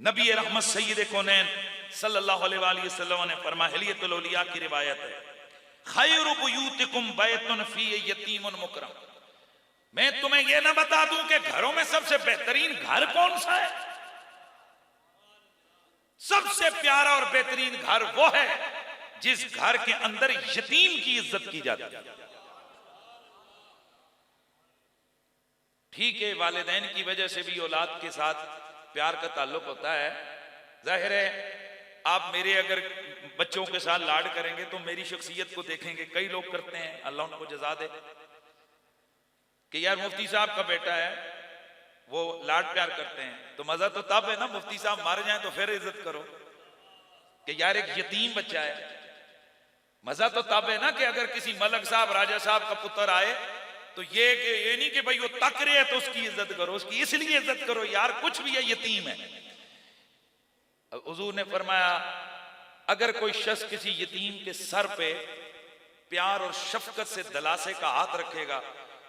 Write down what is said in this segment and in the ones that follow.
नबी रहमत सय्यद कौनैन सल्लल्लाहु अलैहि वसल्लम ने फरमाया, हिलियतुल औलिया की रिवायत है, खैरु बुयूतिकुम बैतुन फी यतीमुन मुकरम। मैं तुम्हें यह ना बता दूं कि घरों में सबसे बेहतरीन घर कौन सा है? सबसे प्यारा और बेहतरीन घर वो है जिस घर के अंदर यतीम की इज्जत की जाती है। ठीक है, वालिदैन की वजह से भी औलाद के साथ प्यार का ताल्लुक होता है। जाहिर है आप मेरे अगर बच्चों के साथ लाड करेंगे तो मेरी शख्सियत को देखेंगे। कई लोग करते हैं, अल्लाह उनको जज़ा दे, कि यार मुफ्ती साहब का बेटा है, वो लाड प्यार करते हैं, तो मजा तो तब है ना मुफ्ती साहब मर जाएं तो फिर इज्जत करो, कि यार एक यतीम बच्चा है। मजा तो तब है ना कि अगर किसी मलक साहब राजा साहब का पुत्र आए तो ये नहीं कि भाई वो तक रहे है तो उसकी इज्जत करो, उसकी इसलिए इज्जत करो यार कुछ भी है, यतीम है। हुजूर ने फरमाया अगर कोई शख्स किसी यतीम के सर पे प्यार और शफकत से दलासे का हाथ रखेगा,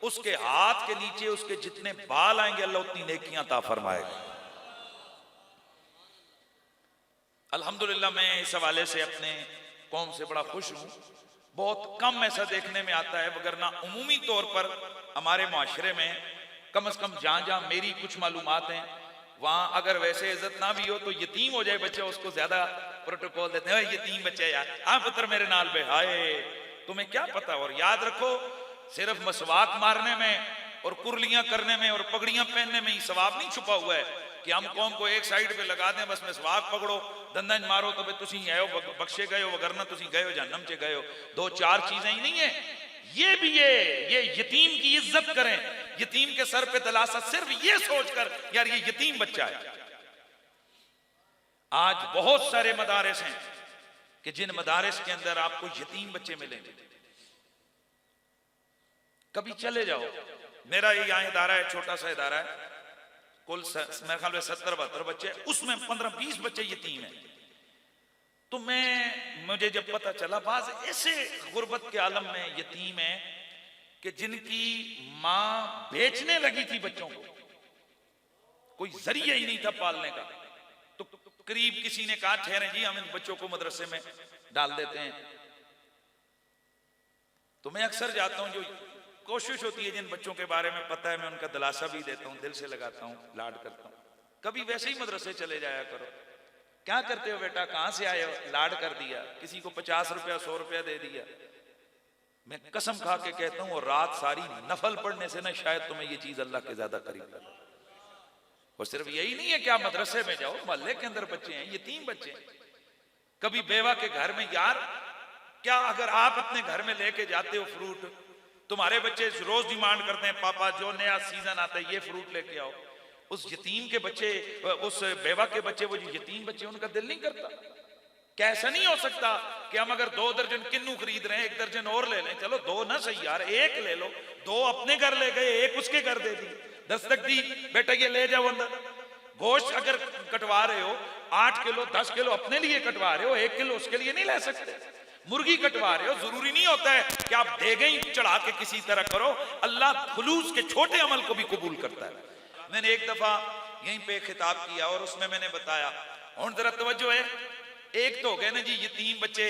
उसके हाथ के नीचे उसके जितने बाल आएंगे अल्लाह उतनी नेकियां अता फरमाएगा। अल्हम्दुलिल्लाह मैं इस हवाले से अपने कौम से बड़ा खुश हूं। बहुत कम ऐसा देखने में आता है, वगरना उमूमी तौर पर हमारे माशरे में कम से कम जहां जहां मेरी कुछ मालूमात हैं वहां अगर वैसे इज्जत ना भी हो तो यतीम हो जाए बच्चा, उसको ज्यादा प्रोटोकॉल देते हैं, यतीम बच्चा यार आ पुत्र मेरे नाल बे, हाय तुम्हें क्या पता। और याद रखो सिर्फ मसवाक मारने में और कुरलियां करने में और पगड़ियां पहनने में ही सवाब नहीं छुपा हुआ है कि हम कौम को एक साइड पे लगा दें, बस मसवाक पकड़ो दंदन मारो तो भाई तुसी आयो बख्शे गए हो, वगरना तुसी गए हो जहन्नम च गए हो। दो चार चीजें ही नहीं है, ये भी ये यतीम की इज्जत करें, यतीम के सर पे दलासा सिर्फ ये सोचकर यार ये यतीम बच्चा है। आज बहुत सारे मदारिस हैं कि जिन मदारिस के अंदर आपको यतीम बच्चे मिलेंगे। कभी चले जाओ, मेरा ये यहाँ इदारा है, छोटा सा इदारा है, कुल मेरे ख्याल में 70-72 बच्चे, उसमें 15-20 बच्चे यतीम हैं। तो मुझे जब पता चला बाज ऐसे गुर्बत के आलम में यतीम हैं कि जिनकी मां बेचने लगी थी बच्चों को, कोई जरिया ही नहीं था पालने का, तो करीब किसी ने कहा ठहरे जी हम इन बच्चों को मदरसे में डाल देते हैं। तो मैं अक्सर जाता हूं, जो कोशिश होती है जिन बच्चों के बारे में पता है मैं उनका दिलासा भी देता हूं, दिल से लगाता हूं, लाड करता हूं। कभी वैसे ही मदरसे चले जाया करो, क्या करते हो बेटा, कहां से आए हो, लाड कर दिया, किसी को 50 रुपया 100 रुपया दे दिया। मैं कसम खा के कहता हूं और रात सारी नफल पढ़ने से ना शायद तुम्हें ये चीज अल्लाह के ज्यादा करीब कर। और सिर्फ यही नहीं है कि आप मदरसे में जाओ, मोहल्ले के अंदर बच्चे हैं, यतीम बच्चे हैं। कभी बेवा के घर में, यार क्या अगर आप अपने घर में लेके जाते हो फ्रूट, तुम्हारे बच्चे रोज डिमांड करते हैं पापा जो नया सीजन आता है ये फ्रूट लेके आओ, उस यतीम के बच्चे, उस बेवा के बच्चे, वो जो यतीम बच्चे उनका दिल नहीं करता? क्या ऐसा नहीं हो सकता कि हम अगर 2 दर्जन किन्नू खरीद रहे हैं 1 दर्जन और ले लें, चलो 2 ना सही यार, 1 ले लो, 2 अपने घर ले गए 1 उसके घर दे दी, दस्तक दी बेटा ये ले जाओ अंदर। गोश्त अगर कटवा रहे हो 8 किलो 10 किलो अपने लिए कटवा रहे हो, 1 किलो उसके लिए नहीं ले सकते। मुर्गी कटवा रहे हो, जरूरी नहीं होता है कि आप देगे ही चढ़ा के किसी तरह करो, अल्लाह खुलूस के छोटे अमल को भी कबूल करता है। मैंने एक दफा यहीं पे खिताब किया और उसमें मैंने बताया, और जरा तवज्जो है, एक तो हो गए ना जी यतीम बच्चे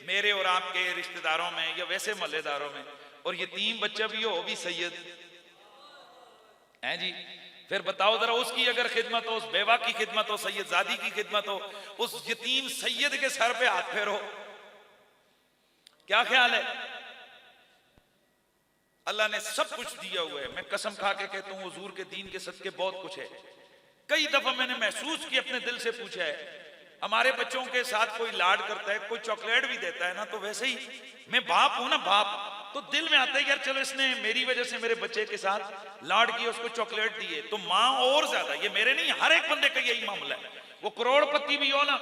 मेरे और आपके रिश्तेदारों में या वैसे मोहल्लेदारों में, और यतीम बच्चा भी हो भी सैयद है जी। फिर बताओ जरा उसकी अगर खिदमत हो, उस बेवा की खिदमत हो, सैयदजादी की खिदमत हो, उस यतीम सैयद के सर पे हाथ फेरो, क्या ख्याल है? अल्लाह ने सब कुछ दिया हुआ है। मैं कसम खा के कहता हूं हुजूर के दीन के सदके बहुत कुछ है। कई दफा मैंने महसूस किया, अपने दिल से पूछा है, हमारे बच्चों के साथ कोई लाड करता है, कोई चॉकलेट भी देता है ना, तो वैसे ही मैं बाप हूं ना, बाप तो दिल में आता है यार चलो इसने मेरी वजह से मेरे बच्चे के साथ लाड किया, उसको चॉकलेट दिए, तो माँ और ज्यादा, ये मेरे नहीं हर एक बंदे का यही मामला है। वो करोड़पति भी हो ना,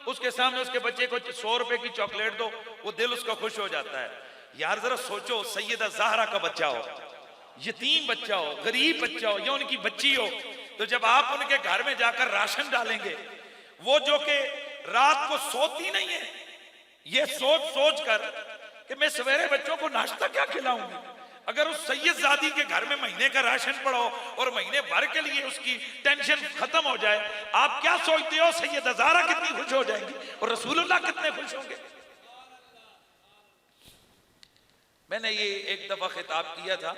उसके सामने उसके बच्चे को 100 रुपए की चॉकलेट दो, वो दिल उसका खुश हो जाता है। यार जरा सोचो, सैयदा ज़हरा का बच्चा हो, यतीम बच्चा हो, गरीब बच्चा हो या उनकी बच्ची हो, तो जब आप उनके घर में जाकर राशन डालेंगे, वो जो कि रात को सोती नहीं है, ये सोच सोच कर कि मैं सवेरे बच्चों को नाश्ता क्या खिलाऊंगी, अगर उस सैयदजादी के घर में महीने का राशन पड़ा हो और महीने भर के लिए उसकी टेंशन खत्म हो जाए, आप क्या सोचते हो सैयद हजारा कितनी खुश हो जाएंगी और रसूलुल्लाह कितने खुश होंगे। मैंने ये एक दफा खिताब किया था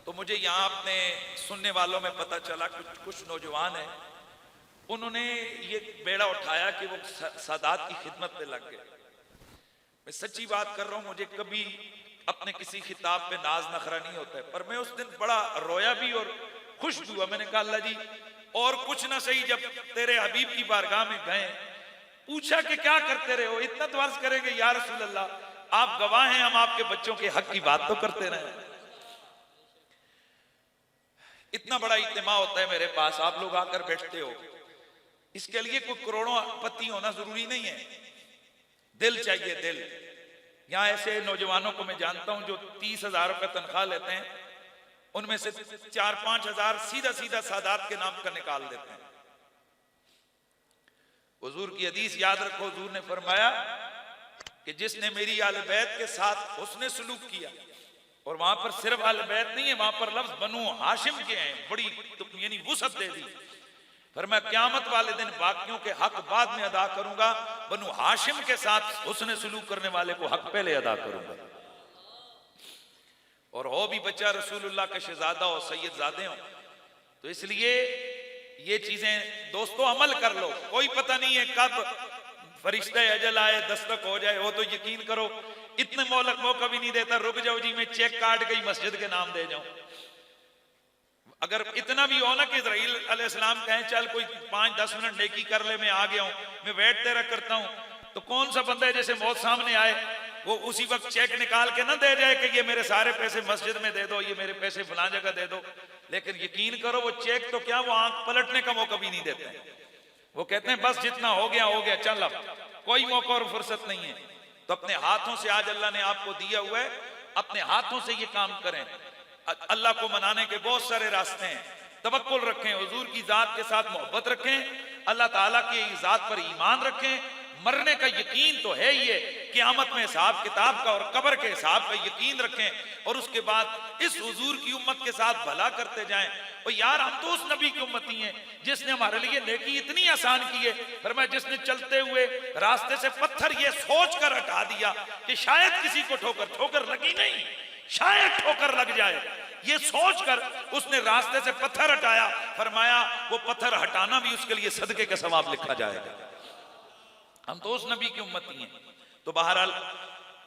तो मुझे यहाँ अपने सुनने वालों में पता चला कुछ नौजवान हैं, उन्होंने ये बेड़ा उठाया कि वो सादात की खिदमत में लग गए। मैं सच्ची बात कर रहा हूं, मुझे कभी अपने किसी खिताब पे नाज नखरा नहीं होता है, पर मैं उस दिन बड़ा रोया भी और खुश भी हुआ। मैंने कहा अल्लाह जी और कुछ ना सही, जब तेरे हबीब की बारगाह में गए, पूछा कि क्या करते रहे हो, इतना तो अर्ज करेंगे या रसूल अल्लाह आप गवाह हैं, हम आपके बच्चों के हक की बात तो करते रहे। इतना बड़ा इज्तिमा होता है मेरे पास, आप लोग आकर बैठते हो, इसके लिए कोई करोड़ों पति होना जरूरी नहीं है, दिल चाहिए, दिल। यहां ऐसे नौजवानों को मैं जानता हूं जो 30,000 रुपए तनख्वाह लेते हैं, उनमें से 4-5 हजार सीधा सीधा सादात के नाम का निकाल देते हैं। हुजूर की हदीस याद रखो, हुजूर ने फरमाया कि जिसने मेरी आले बैत के साथ उसने सलूक किया, और वहां पर सिर्फ आले बैत नहीं है, वहां पर लफ्ज बनु हाशिम के हैं, बड़ी यानी वुसअत दे दी। फिर मैं क़यामत वाले दिन बाकियों के हक बाद में अदा करूंगा, बनु हाशिम के साथ उसने सलूक करने वाले को हक पहले अदा करूंगा। और हो भी बच्चा रसूलुल्लाह के शहजादा हो, सैयदजादे हो, तो इसलिए ये चीजें दोस्तों अमल कर लो। कोई पता नहीं है कब फरिश्ता अजल आए, दस्तक हो जाए, हो तो यकीन करो इतने मोहलत मौका भी नहीं देता, रुक जाओ जी मैं चेक काट के मस्जिद के नाम दे जाऊं। अगर इतना भी हो ना कि इस्राइल अलैहिस्सलाम कहें चल कोई 5-10 मिनट नेकी कर ले, मैं आ गया हूं, मैं वेट तेरा करता हूं, तो कौन सा बंदा है जैसे मौत सामने आए वो उसी वक्त चेक निकाल के ना दे जाए कि ये मेरे सारे पैसे मस्जिद में दे दो, ये मेरे पैसे फलां जगह दे दो। लेकिन यकीन करो वो चेक तो क्या, वो आंख पलटने का मौका भी नहीं देते। वो कहते हैं बस जितना हो गया चल, अब कोई मौका और फुर्सत नहीं है। तो अपने हाथों से आज अल्लाह ने आपको दिया हुआ है, अपने हाथों से ये काम करें। अल्लाह को मनाने के बहुत सारे रास्ते हैं, तवक्कुल रखें, हुजूर की जात के साथ मोहब्बत रखें, अल्लाह ताला की जात पर ईमान रखें, मरने का यकीन तो है ही है, क़यामत में हिसाब किताब का और कब्र के हिसाब का यकीन रखें, और उसके बाद इस हुजूर की उम्मत के साथ भला करते जाएं। और यार हम तो उस नबी की उम्मती हैं जिसने हमारे लिए नेकी इतनी आसान की है। फरमाया जिसने चलते हुए रास्ते से पत्थर ये सोच कर हटा दिया कि शायद किसी को ठोकर लगी नहीं, शायद ठोकर लग जाए, ये सोचकर उसने रास्ते से पत्थर हटाया। फरमाया वो पत्थर हटाना भी उसके लिए सदके का सवाब लिखा जाएगा। हम तो उस नबी की उम्मती हैं। तो बहरहाल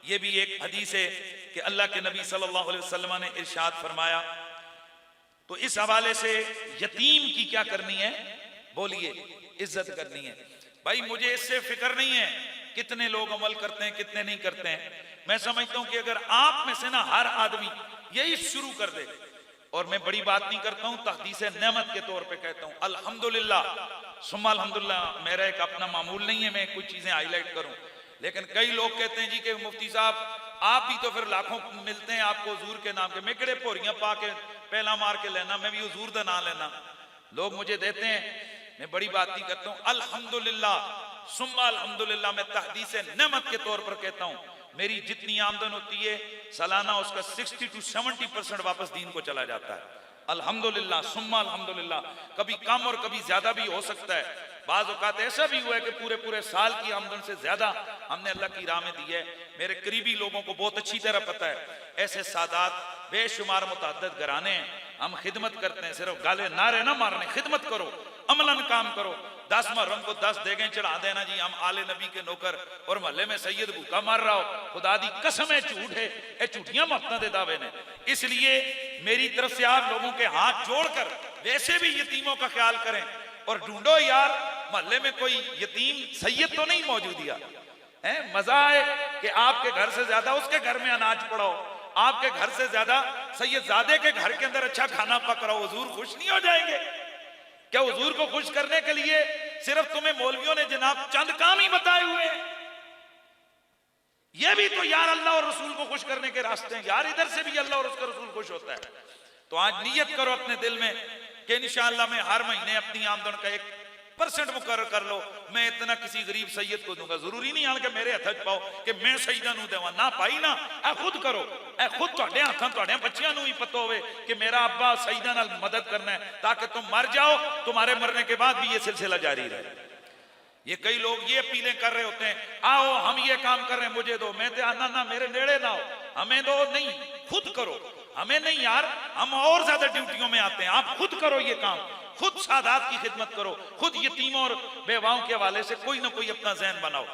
ये भी एक हदीस है कि अल्लाह के नबी सल्लल्लाहु अलैहि वसल्लम ने इरशाद फरमाया। तो इस हवाले से यतीम की क्या करनी है, बोलिए, इज्जत करनी है। भाई मुझे इससे फिक्र नहीं है कितने लोग अमल करते हैं कितने नहीं करते हैं। मैं समझता हूं कि अगर आप में से ना हर आदमी यही शुरू कर दे, और मैं बड़ी बात नहीं करता हूं, तहदीस नेमत के तौर पे कहता हूं अल्हम्दुलिल्लाह सुम्मा अल्हम्दुलिल्लाह। मेरा एक अपना मामूल नहीं है मैं कुछ चीजें हाईलाइट करूं, लेकिन कई लोग कहते हैं जी कि मुफ्ती साहब आप भी तो फिर लाखों मिलते हैं आपको हुजूर के नाम के, मैं किड़े भोरियां पा के पहला मार के लेना, मैं भी हुजूर दा नाम लेना। लोग मुझे देते हैं, मैं बड़ी बात नहीं करता हूं, अल्हम्दुलिल्लाह सुम्मा अल्हम्दुलिल्लाह। मैं तहदीस नेमत के तौर पर कहता हूं मेरी जितनी आमदन होती है सालाना उसका 60 to 70% वापस दीन को चला जाता है। अल्हम्दुलिल्लाह सुम्मा अल्हम्दुलिल्लाह। कभी कम और कभी ज्यादा भी हो सकता है। बाज़ औक़ात ऐसा भी हुआ है कि पूरे साल की आमदन से ज्यादा हमने अल्लाह की राह में दी है। मेरे करीबी लोगों को बहुत अच्छी तरह पता है, ऐसे सादात बेशुमार मुतअद्दिद घराने हैं। हम खिदमत करते हैं, सिर्फ गाले नारे ना मारने, खिदमत करो, अमलन काम करो। 10 मुहर्रम को 10 देगें चढ़ा देना जी हम आले नबी के नौकर, और मोहल्ले में सैयद भूखा मार रहा हो, खुदा दी कसम है झूठ है, ये झूठियां मफ्ता दे दावे ने। इसलिए मेरी तरफ से आप लोगों के हाथ जोड़कर वैसे भी यतीमों का ख्याल करें, और ढूंढो यार मोहल्ले में कोई यतीम सैयद तो नहीं मौजूद है। मजा आए कि आपके घर से ज्यादा उसके घर में अनाज पड़ाओ, आपके घर से ज्यादा सैयदजादे के घर के अंदर अच्छा खाना पक रहा हो, हुजूर खुश नहीं हो जाएंगे क्या? हुजूर को खुश करने के लिए सिर्फ तुम्हें मौलवियों ने जनाब चंद काम ही बताए हुए हैं? ये भी तो यार अल्लाह और रसूल को खुश करने के रास्ते हैं यार, इधर से भी अल्लाह और उसका रसूल खुश होता है। तो आज नियत करो अपने दिल में कि इंशाअल्लाह मैं हर महीने अपनी आमदन का एक परसेंट मुकर्रर कर लो, मैं इतना किसी गरीब सैयद को दूंगा, जरूरी नहीं आन के मेरे हथ च पाओ कि मैं शहीदां नूं देवां ना पाई ना, ए खुद करो, ए खुद तुहाडे हाथां तुहाडे बच्चियां नूं भी पता होवे कि मेरा अब्बा शहीदां नाल मदद करना है, ताकि तुम मर जाओ, तुम्हारे मरने के बाद भी ये सिलसिला जारी रहे। ये कई लोग ये अपीलें कर रहे होते हैं, आओ हम ये काम कर रहे हैं मुझे दो, मैं तो आना ना मेरे नेड़े ना हो, हमें दो, नहीं खुद करो, हमें नहीं यार, हम और ज्यादा ड्यूटियों में आते हैं, आप खुद करो ये काम, खुद सादात की खिदमत करो, खुद यतीमों और बेवाओं के हवाले से कोई ना कोई अपना ज़हन बनाओ।